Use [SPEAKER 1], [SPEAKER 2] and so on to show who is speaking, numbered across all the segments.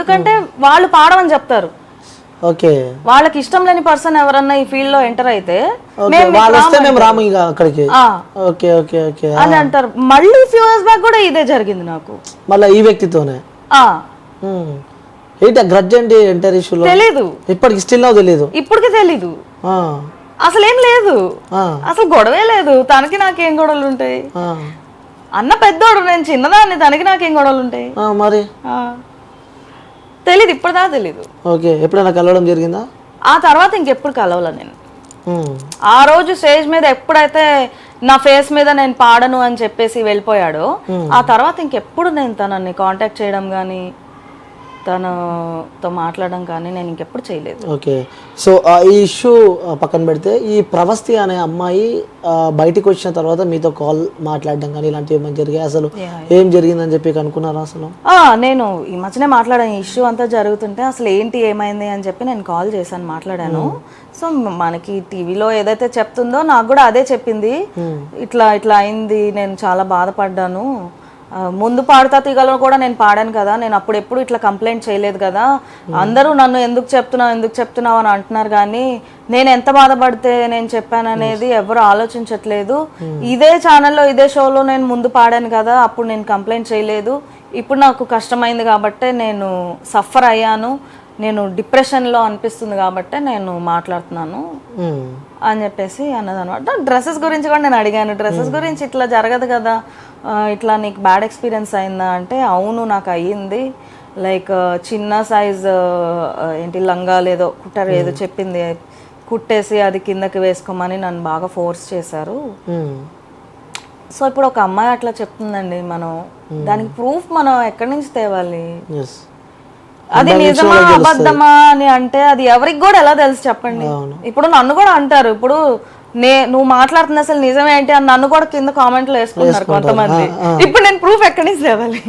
[SPEAKER 1] ఎందుకంటే వాళ్ళు పాడమని చెప్తారు.
[SPEAKER 2] ఓకే,
[SPEAKER 1] వాళ్ళకి ఇష్టం లేని పర్సన్ ఎవరన్నా ఈ ఫీల్డ్ లో ఎంటర్ అయితే
[SPEAKER 2] మేము రాము ఇక అక్కడికి. ఓకే ఓకే ఓకే
[SPEAKER 1] అని అంటారు. మళ్ళీ ఫ్యూ ఇయర్స్ బ్యాక్ కూడా ఇదే జరిగింది నాకు,
[SPEAKER 2] మళ్ళీ ఈ వ్యక్తితోనే. ఏంటి గ్రడ్జ్ అండి ఎంటర్ ఇష్యూలో?
[SPEAKER 1] తెలీదు,
[SPEAKER 2] ఇప్పటికి స్టిల్ తెలీదు,
[SPEAKER 1] ఇప్పటికి తెలీదు, అసలు ఏం లేదు, అసలు గొడవే లేదు. తనకి నాకేం గొడవలు ఉంటాయి? అన్న పెద్దోడు, నేను చిన్నదాన్ని, తనకి నాకేం గొడవలు ఉంటాయి
[SPEAKER 2] మరి?
[SPEAKER 1] తెలీదు, ఇప్పటిదా తెలీదు.
[SPEAKER 2] ఓకే, ఎప్పుడైనా కలవడం జరిగిందా?
[SPEAKER 1] ఆ తర్వాత ఇంకెప్పుడు కలవలా నేను. ఆ రోజు స్టేజ్ మీద ఎప్పుడైతే నా ఫేస్ మీద నేను పాడను అని చెప్పేసి వెళ్ళిపోయాడో, ఆ తర్వాత ఇంకెప్పుడు నేను తనని కాంటాక్ట్ చేయడం కానీ తనతో మాట్లాడడం కానీ నేను ఇంకెప్పుడు చేయలేదు.
[SPEAKER 2] ఓకే, సో ఈ ఇష్యూ పక్కన పెడితే, ఈ ప్రవస్తి అనే అమ్మాయి బయటికి వచ్చిన తర్వాత మీతో కాల్ మాట్లాడడం కానీ ఇలాంటివి ఏమైనా జరిగాయి? అసలు ఏం జరిగిందని చెప్పి అనుకున్నారా అసలు?
[SPEAKER 1] నేను ఈ మధ్యనే మాట్లాడాను, ఇష్యూ అంతా జరుగుతుంటే అసలు ఏంటి ఏమైంది అని చెప్పి నేను కాల్ చేశాను, మాట్లాడాను. సో మనకి టీవీలో ఏదైతే చెప్తుందో నాకు కూడా అదే చెప్పింది. ఇట్లా ఇట్లా అయింది, నేను చాలా బాధపడ్డాను. ముందు పాడుతా తీగలో కూడా నేను పాడాను కదా, నేను అప్పుడు ఎప్పుడు ఇట్లా కంప్లైంట్ చేయలేదు కదా, అందరూ నన్ను ఎందుకు చెప్తున్నావు అని అంటున్నారు, కానీ నేను ఎంత బాధపడితే నేను చెప్పాను అనేది ఎవరు ఆలోచించట్లేదు. ఇదే ఛానల్లో ఇదే షోలో నేను ముందు పాడాను కదా, అప్పుడు నేను కంప్లైంట్ చేయలేదు. ఇప్పుడు నాకు కష్టమైంది కాబట్టి నేను సఫర్ అయ్యాను, నేను డిప్రెషన్లో అనిపిస్తుంది కాబట్టి నేను మాట్లాడుతున్నాను అని చెప్పేసి అన్నదన్నమాట. డ్రెస్సెస్ గురించి కూడా నేను అడిగాను, డ్రెస్సెస్ గురించి ఇట్లా జరగదు కదా, ఇట్లా నీకు బ్యాడ్ ఎక్స్పీరియన్స్ అయిందా అంటే, అవును నాకు అయ్యింది. లైక్ చిన్న సైజ్ ఏంటి లంగాలు ఏదో కుట్టారు, ఏదో చెప్పింది, కుట్టేసి అది కిందకి వేసుకోమని నన్ను బాగా ఫోర్స్ చేశారు. సో ఇప్పుడు ఒక అమ్మాయి అట్లా చెప్తుందండి, మనం దానికి ప్రూఫ్ మనం ఎక్కడి నుంచి తేవాలి? అది నిజమా అబద్ధమా అని అంటే అది ఎవరికి కూడా ఎలా తెలుసు చెప్పండి? ఇప్పుడు నన్ను కూడా అంటారు, ఇప్పుడు నువ్వు మాట్లాడుతున్న అసలు నిజమే ఏంటి అని నన్ను కూడా కింద కామెంట్లు వేసుకుంటారు కొంతమంది. ఇప్పుడు నేను ప్రూఫ్ ఎక్కడి నుంచి తేవాలి?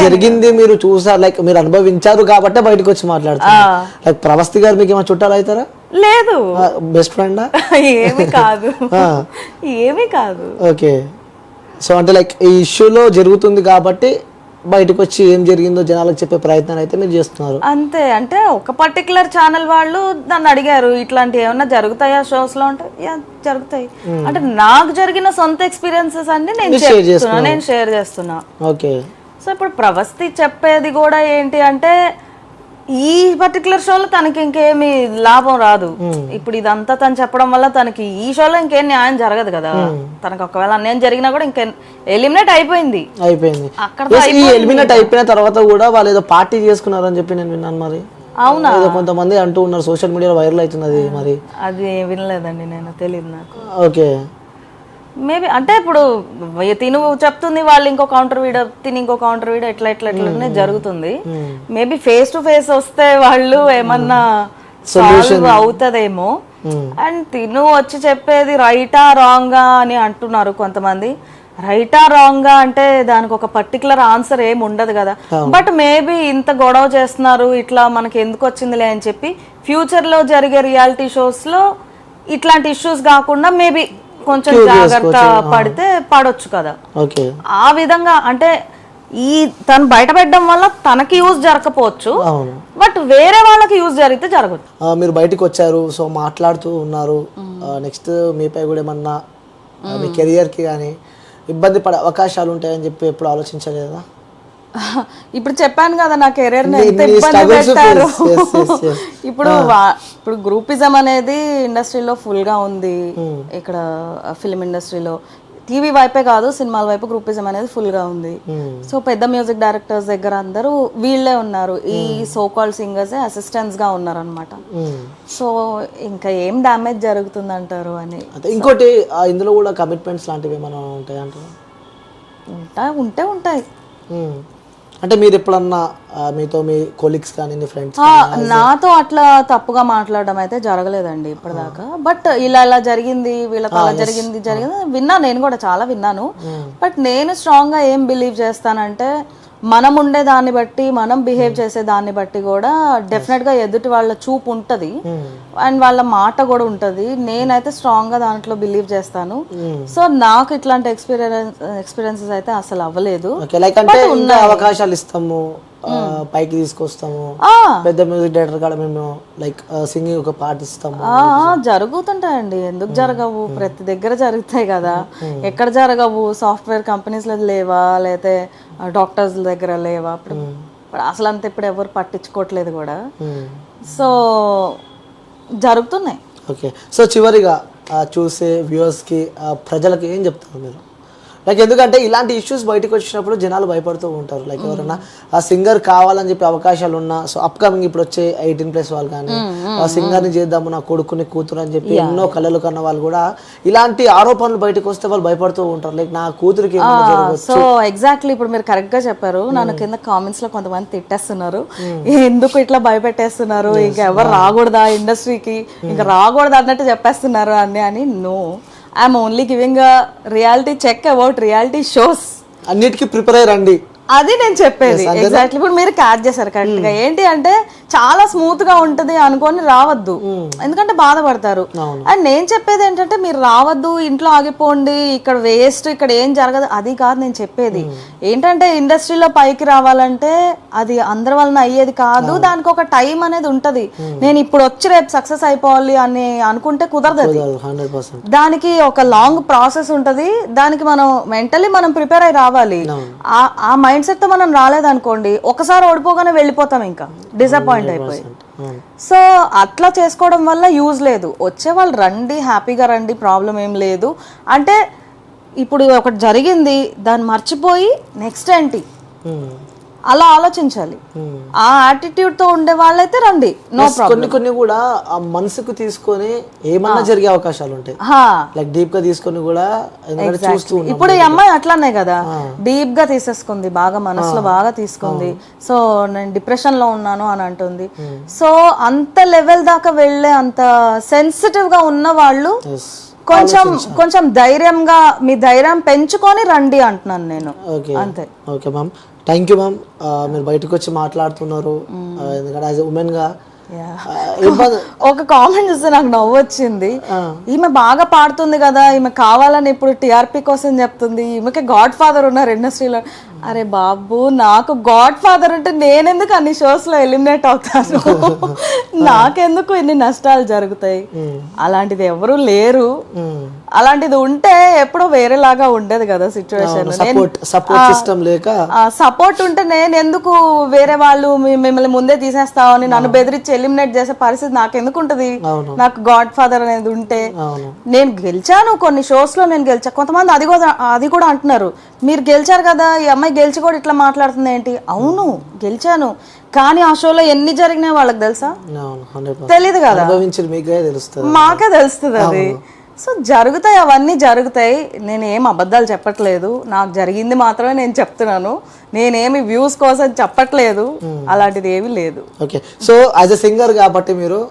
[SPEAKER 2] జరిగింది మీరు చూసారు, లైక్ మీరు అనుభవించారు కాబట్టి బయటకు వచ్చి మాట్లాడుతారు. లైక్ ప్రవస్తి గారు మీకు ఏమైనా చుట్టాలు అవుతారా?
[SPEAKER 1] లేదు,
[SPEAKER 2] బెస్ట్ ఫ్రెండా?
[SPEAKER 1] ఏమీ కాదు, ఏమీ కాదు.
[SPEAKER 2] ఓకే, సో అంటే లైక్ ఈ ఇష్యూలో జరుగుతుంది కాబట్టి బయటకు వచ్చి ఏం జరిగిందో జనాలకు చెప్పే ప్రయత్నాలు అయితే మీరు చేస్తున్నారు
[SPEAKER 1] అంతే. అంటే ఒక పర్టికులర్ ఛానల్ వాళ్ళు నన్ను అడిగారు, ఇట్లాంటి ఏమన్నా జరుగుతాయా షోస్ లో అంటే, జరుగుతాయి. అంటే నాకు జరిగిన సొంత ఎక్స్పీరియన్సెస్ అన్ని నేను షేర్ చేస్తున్నా.
[SPEAKER 2] ఓకే,
[SPEAKER 1] సో ఇప్పుడు ప్రవస్తి చెప్పేది కూడా ఏంటి అంటే, ఈ పర్టికులర్ షోలో తనకి ఇంకేమి లాభం రాదు. ఇప్పుడు ఇదంతా తను చెప్పడం వల్ల తనకి ఈ షోలో ఇంకేం న్యాయం జరగదు కదా. తనకు ఒకవేళ అన్యాయం జరిగినా కూడా ఇంకే ఎలిమినేట్ అయిపోయింది. అక్కడ
[SPEAKER 2] ఎలిమినేట్ అయిపోయిన తర్వాత కూడా వాళ్ళు ఏదో పార్టీ చేసుకున్నారని చెప్పి నేను విన్నాను. మరి
[SPEAKER 1] అవునా?
[SPEAKER 2] ఏదో కొంతమంది అంటూ ఉన్నారు, సోషల్ మీడియాలో వైరల్ అవుతున్నది. మరి
[SPEAKER 1] అది వినలేదండి నేను, తెలియదు నాకు.
[SPEAKER 2] ఓకే,
[SPEAKER 1] మేబీ అంటే ఇప్పుడు తిను చెప్తుంది, వాళ్ళు ఇంకో కౌంటర్ వీడియో, తిని ఇంకో కౌంటర్ వీడియో, ఎట్లా జరుగుతుంది. మేబీ ఫేస్ టు ఫేస్ వస్తే వాళ్ళు ఏమన్నా సాల్వ్ అవుతుందేమో. అండ్ తిను వచ్చి చెప్పేది రైటా రాంగా అని అంటున్నారు కొంతమంది. రైటా రాంగా అంటే దానికి ఒక పర్టికులర్ ఆన్సర్ ఏమి ఉండదు కదా. బట్ మేబీ ఇంత గొడవ చేస్తున్నారు, ఇట్లా మనకి ఎందుకు వచ్చిందిలే అని చెప్పి ఫ్యూచర్ లో జరిగే రియాలిటీ షోస్ లో ఇట్లాంటి ఇష్యూస్ కాకుండా మేబీ కొంచెం జాగ్రత్త పడితే పడొచ్చు కదా. ఆ విధంగా అంటే ఈ తను బయట పెట్టడం వల్ల తనకి యూజ్ జరగకపోవచ్చు, బట్ వేరే వాళ్ళకి యూజ్ జరిగితే జరగచ్చు.
[SPEAKER 2] మీరు బయటకు వచ్చారు, సో మాట్లాడుతూ ఉన్నారు. నెక్స్ట్ మీపై కూడా ఏమన్నా మీ కెరియర్ కి కానీ ఇబ్బంది పడే అవకాశాలు ఉంటాయని చెప్పి ఎప్పుడు ఆలోచించలేదా?
[SPEAKER 1] ఇప్పుడు చెప్పాను కదా నా కెరీర్ ఎంత ఇబ్బంది పెట్టారు. ఇప్పుడు గ్రూపిజం అనేది ఇండస్ట్రీలో ఫుల్ గా ఉంది. ఇక్కడ ఫిల్మ్ ఇండస్ట్రీలో టీవీ వైపే కాదు, సినిమాల వైపు గ్రూపిజం అనేది ఫుల్ గా ఉంది. సో పెద్ద మ్యూజిక్ డైరెక్టర్స్ దగ్గర అందరూ వీళ్ళే ఉన్నారు, ఈ సో కాల్డ్ సింగర్స్ అసిస్టెంట్స్ గా ఉన్నారు అనమాట. సో ఇంకా ఏం డ్యామేజ్ జరుగుతుంది అంటారు అని.
[SPEAKER 2] ఇంకోటి ఇందులో కూడా కమిట్మెంట్స్ లాంటివి ఏమైనా ఉంటాయి అంటారు?
[SPEAKER 1] ఉంటాయి.
[SPEAKER 2] అంటే మీరు ఎప్పుడన్నా మీతో మీ కొలీగ్స్ కానీ ఫ్రెండ్స్
[SPEAKER 1] నాతో అట్లా తప్పుగా మాట్లాడడం అయితే జరగలేదండి ఇప్పటిదాకా. బట్ ఇలా జరిగింది, వీళ్ళతో అలా జరిగింది విన్నాను, నేను కూడా చాలా విన్నాను. బట్ నేను స్ట్రాంగ్ గా ఏం బిలీవ్ చేస్తానంటే, మనం ఉండే దాన్ని బట్టి, మనం బిహేవ్ చేసే దాన్ని బట్టి కూడా డెఫినెట్ గా ఎదుటి వాళ్ళ చూపు ఉంటది అండ్ వాళ్ళ మాట కూడా ఉంటది. నేనైతే స్ట్రాంగ్ గా దాంట్లో బిలీవ్ చేస్తాను. సో నాకు ఇట్లాంటి ఎక్స్పీరియన్సెస్ అయితే అసలు అవ్వలేదు.
[SPEAKER 2] అవకాశాలు ఇస్తాము పైకి తీసుకొస్తాము,
[SPEAKER 1] ఆ,
[SPEAKER 2] పెద్ద మ్యూజిక్ డైరెక్టర్ కాడ మేము లైక్ సింగింగ్ ఒక పాట ఇస్తాము.
[SPEAKER 1] జరుగుతుంటాయండి, ఎందుకు జరగవు? ప్రతి దగ్గర జరుగుతాయి కదా, ఎక్కడ జరగవు? సాఫ్ట్వేర్ కంపెనీస్లో లేవా, లేకపోతే డాక్టర్స్ దగ్గర లేవా? ఇప్పుడు అసలు అంత ఇప్పుడు ఎవరు పట్టించుకోవట్లేదు కూడా. సో జరుగుతున్నాయి.
[SPEAKER 2] ఓకే, సో చివరిగా చూసే వ్యూవర్స్కి ప్రజలకి ఏం చెప్తారు మీరు? లైక్ ఎందుకంటే ఇలాంటి ఇష్యూస్ బయటకు వచ్చినప్పుడు జనాలు భయపడుతూ ఉంటారు. లైక్ ఎవరైనా ఆ సింగర్ కావాలని చెప్పి అవకాశాలు ఉన్నా, సో అప్కమింగ్ ఇప్పుడు వచ్చే 18+ వాళ్ళు కానీ ఆ సింగర్ని చేద్దాము నా కొడుకుని కూతురు అని చెప్పి ఎన్నో కళలు కన్న వాళ్ళు కూడా ఇలాంటి ఆరోపణలు బయటకు వస్తే వాళ్ళు భయపడుతూ ఉంటారు. లైక్ నా కూతురికి
[SPEAKER 1] సో ఎగ్జాక్ట్లీ ఇప్పుడు మీరు కరెక్ట్ గా చెప్పారు. నన్ను కింద కామెంట్స్ లో కొంతమంది తిట్టేస్తున్నారు, ఎందుకు ఇట్లా భయపెట్టేస్తున్నారు, ఇంకా ఎవరు రాకూడదా ఇండస్ట్రీకి, ఇంకా రాకూడదు అన్నట్టు చెప్పేస్తున్నారు అని. No, I'm only giving a reality check about reality shows.
[SPEAKER 2] అన్నిటికీ ప్రిపేర్ అయ్యండి,
[SPEAKER 1] అది నేను చెప్పేది. ఎగ్జాక్ట్లీ ఇప్పుడు మీరు క్యాచ్ చేశారు కరెక్ట్ గా. ఏంటి అంటే చాలా స్మూత్ గా ఉంటది అనుకొని రావద్దు, ఎందుకంటే బాధపడతారు. అండ్ నేను చెప్పేది ఏంటంటే మీరు రావద్దు, ఇంట్లో ఆగిపోండి, ఇక్కడ వేస్ట్, ఇక్కడ ఏం జరగదు, అది కాదు నేను చెప్పేది. ఏంటంటే ఇండస్ట్రీలో పైకి రావాలంటే అది అందరి వలన అయ్యేది కాదు, దానికి ఒక టైం అనేది ఉంటది. నేను ఇప్పుడు వచ్చి రేపు సక్సెస్ అయిపోవాలి అని అనుకుంటే కుదరదు. దానికి ఒక లాంగ్ ప్రాసెస్ ఉంటది, దానికి మనం మెంటలీ మనం ప్రిపేర్ అయి రావాలి. ఆ మైండ్ సెట్ తో మనం రాలేదనుకోండి, ఒకసారి ఓడిపోగానే వెళ్ళిపోతాం, ఇంకా డిసప్పాయింట్ అయిపోయి. సో అట్లా చేసుకోవడం వల్ల యూజ్ లేదు. వచ్చే వాళ్ళు రండి, హ్యాపీగా రండి, ప్రాబ్లం ఏం లేదు. అంటే ఇప్పుడు ఒకటి జరిగింది, దాన్ని మర్చిపోయి నెక్స్ట్ ఏంటి అలా ఆలోచించాలి. ఆ యాటిట్యూడ్ తో ఉండే వాళ్ళైతే రండి, నో ప్రాబ్లం.
[SPEAKER 2] కొన్ని కూడా ఆ మనసుకు తీసుకొని ఏమన్నా జరిగే అవకాశాలు ఉంటాయి, లైక్ డీప్ గా తీసుకొని కూడా చూస్తూ.
[SPEAKER 1] ఇప్పుడు ఈ అమ్మాయి అట్లానే కదా, డీప్ గా తీసేసుకుంది, బాగా మనసులో బాగా తీసుకుంది. సో నేను డిప్రెషన్ లో ఉన్నాను అని అంటుంది. సో అంత లెవెల్ దాకా వెళ్ళే అంత సెన్సిటివ్ గా ఉన్న వాళ్ళు కొంచెం ధైర్యంగా మీ ధైర్యం పెంచుకొని రండి అంటున్నాను నేను, అంతే.
[SPEAKER 2] Okay ma'am, thank you ma'am. మీరు బయటకు వచ్చి మాట్లాడుతున్నారు, ఎందుకంటే యాజ్ ఎ ఉమెన్ గా.
[SPEAKER 1] ఒక కామెంట్ చూస్తే నాకు నవ్వు వచ్చింది. ఈమె బాగా పాడుతుంది కదా, ఈమె కావాలని ఇప్పుడు టీఆర్పీ కోసం చెప్తుంది, ఈమెకి గాడ్ ఫాదర్ ఉన్నారు ఇండస్ట్రీలో. అరే బాబు, నాకు గాడ్ ఫాదర్ ఉంటే నేనెందుకు అన్ని షోస్ లో ఎలిమినేట్ అవుతాను? నాకెందుకు ఇన్ని నష్టాలు జరుగుతాయి? అలాంటిది ఎవరు లేరు. అలాంటిది ఉంటే ఎప్పుడో వేరేలాగా ఉండేది కదా సిచ్యువేషన్. సపోర్ట్ ఉంటే నేను ఎందుకు వేరే వాళ్ళు మిమ్మల్ని ముందే తీసేస్తామని నన్ను బెదిరించి ఎలిమినేట్ చేసే పరిస్థితి నాకెందుకు ఉంటది? నాకు గాడ్ ఫాదర్ అనేది ఉంటే. నేను గెలిచాను, కొన్ని షోస్ లో నేను గెలిచా. కొంతమంది అది కూడా అంటున్నారు, మీరు గెలిచారు కదా, ఈ అమ్మాయి గెలిచి కూడా ఇట్లా మాట్లాడుతుంది ఏంటి? అవును గెలిచాను, కానీ ఆ షోలో ఎన్ని జరిగినాయి వాళ్ళకి తెలుసా? తెలీదు కదా, మాకే తెలుస్తుంది అది. సో జరుగుతాయి, అవన్నీ జరుగుతాయి. నేను ఏం అబద్ధాలు చెప్పట్లేదు, నాకు జరిగింది మాత్రమే నేను చెప్తున్నాను. నేనేమి వ్యూస్ కోసం చెప్పట్లేదు, అలాంటిది ఏమీ లేదు.
[SPEAKER 2] Okay, so as a singer కాబట్టి మీరు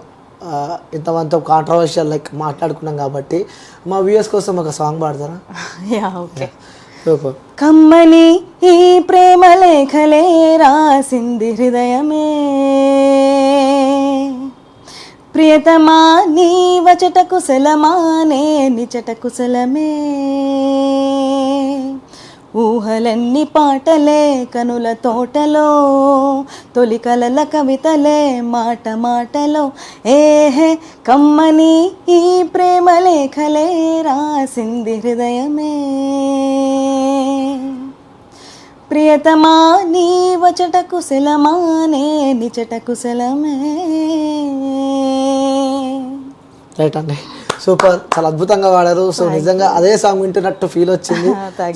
[SPEAKER 2] ఇంతమంత కాంట్రవర్షియల్ లైక్ మాట్లాడుకున్నాం కాబట్టి మా వ్యూయర్స్ కోసం ఒక సాంగ్ పాడతారా?
[SPEAKER 1] Yeah, okay. కమ్మని ఈ ప్రేమ లేఖలే రాసింది హృదయమే, ప్రియతమా నీ వచట కుశలమానే నిచట కుశలమే, ఊహలన్నీ పాటలే కనుల తోటలో, తొలి కలల కవితలే మాట మాటలో, ఏహే కమ్మని ఈ ప్రేమ లేఖలే రాసింది హృదయమే, ప్రియతమా నీ వచట కుశలమానే నిచట కుశలమే.
[SPEAKER 2] రైట్ అండి, సూపర్, చాలా అద్భుతంగా వాడారు. సో నిజంగా అదే సాంగ్ వింటున్నట్టు ఫీల్ వచ్చింది.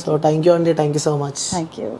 [SPEAKER 2] సో థ్యాంక్ యూ అండి, thank you so much.
[SPEAKER 1] Thank you.